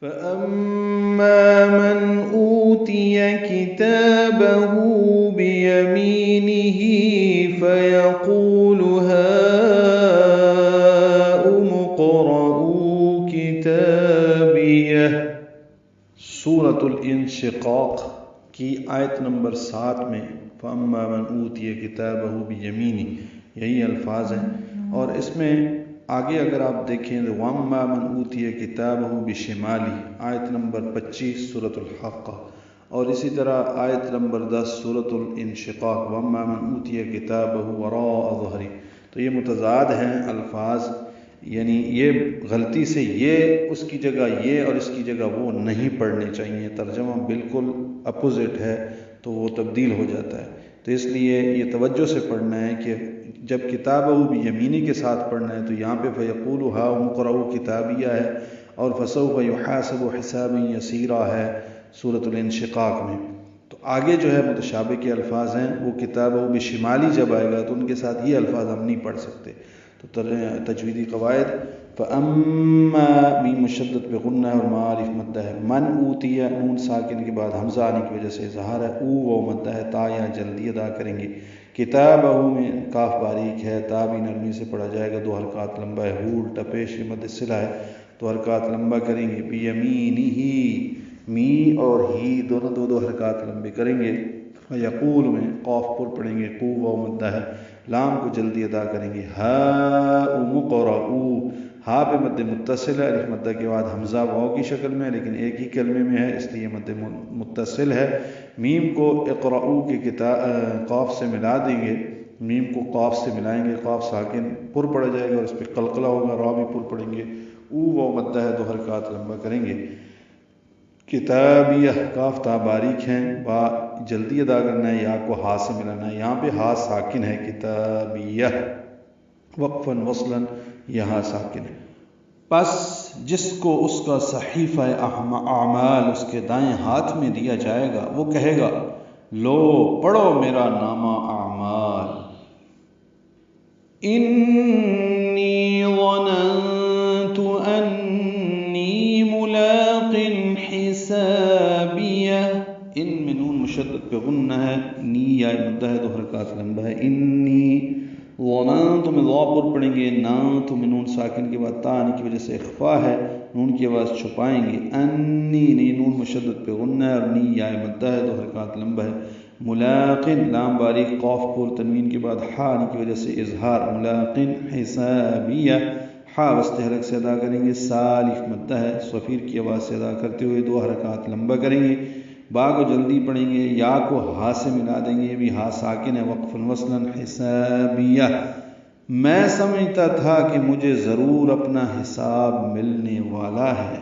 فَأَمَّا مَنْ أُوتِيَ كِتَابَهُ بِيَمِينِهِ فَيَقُولُ هَاؤُمُ اقْرَءُوا كِتَابِيَهْ۔ سورۃ الانشقاق کی آیت نمبر 7 میں فَأَمَّا مَنْ أُوتِيَ كِتَابَهُ بِيَمِينِهِ یہی الفاظ ہیں، اور اس میں آگے اگر آپ دیکھیں تو وَأَمَّا مَنْ أُوتِيَ كِتَابَهُ بِشِمَالِهِ آیت نمبر 25 سورۃ الحاقہ، اور اسی طرح آیت نمبر 10 سورۃ الانشقاق وَأَمَّا مَنْ أُوتِيَ كِتَابَهُ وَرَاءَ ظَهْرِهِ۔ تو یہ متضاد ہیں الفاظ، یعنی یہ غلطی سے یہ اس کی جگہ یہ اور اس کی جگہ وہ نہیں پڑھنے چاہیے، ترجمہ بالکل اپوزٹ ہے تو وہ تبدیل ہو جاتا ہے۔ تو اس لیے یہ توجہ سے پڑھنا ہے کہ جب کتابہ بیمینی کے ساتھ پڑھنا ہے تو یہاں پہ فیقول ہاؤم اقرؤوا کتابیہ ہے، اور فسوف یحاسب حسابا یسیرا ہے سورۃ الانشقاق میں۔ تو آگے جو ہے متشابہ کے الفاظ ہیں، وہ کتابہ بشمالی جب آئے گا تو ان کے ساتھ یہ الفاظ ہم نہیں پڑھ سکتے۔ تو تجویدی قواعد فَأَمَّا میم مشدد پہ غنہ اور معارف مدہ ہے، من اوتیہ نون ساکن کے بعد حمزہ آنے کی وجہ سے اظہار ہے، او و مدہ ہے، تا یا جلدی ادا کریں گے۔ کتابہ میں کاف باریک ہے، تا بھی نرمی سے پڑھا جائے گا، 2 حرکات لمبا ہے، ہول ٹپیش مد صلہ ہے، 2 حرکات لمبا کریں گے۔ بیمینہ می اور ہی دونوں 2 حرکات لمبے کریں گے۔ یقول میں قاف پر پڑھیں گے، قو و مدہ ہے، لام کو جلدی ادا کریں گے۔ ہاؤم اقرؤوا، ہا پہ مد متصل ہے، الف مدہ کے بعد حمزہ واو کی شکل میں، لیکن ایک ہی کلمے میں ہے اس لیے مد متصل ہے۔ میم کو اقرؤوا کے قاف سے ملا دیں گے، میم کو قاف سے ملائیں گے، قاف ساکن پر پڑا جائے گا اور اس پہ قلقلہ ہوگا، را بھی پر پڑیں گے، او و مدہ ہے، 2 حرکات لمبا کریں گے۔ کتابیہ کاف تا باریک ہیں، با جلدی ادا کرنا ہے، یا کو ہا سے ملانا ہے، یہاں پہ ہا ساکن ہے، کتابیہ وقفاً وصلاً یہاں ساکن ہے۔ پس جس کو اس کا صحیفہ اعمال اس کے دائیں ہاتھ میں دیا جائے گا وہ کہے گا لو پڑھو میرا نامہ اعمال، انی ظننت انی ملاق حسابیہ، ان میں نون مشدد پہ غنہ ہے، نی یا مدہ ہے، 2 حرکات لمبا ہے۔ انی ظننت میں ضا پر پڑھیں گے، نانت میں نون ساکن کے بعد تا آنے کی وجہ سے اخفا ہے، نون کی آواز چھپائیں گے۔ انی نی نون مشدد پہ غنہ ہے اور نی یا مدہ ہے، 2 حرکات لمبا ہے۔ ملاقن لام باریک قاف پر تنوین کے بعد ہا آنے کی وجہ سے اظہار، ملاقن حسابیہ، ہا وسط حلق سے ادا کریں گے، سالف مدہ ہے، صفیر کی آواز سے ادا کرتے ہوئے 2 حرکات لمبا کریں گے۔ با کو جلدی پڑھیں گے، یا کو ہا سے ملا دیں گے، یہ بھی ہا ساکن ہے، وقفاً وصلاً حسابیہ، میں سمجھتا تھا کہ مجھے ضرور اپنا حساب ملنے والا ہے۔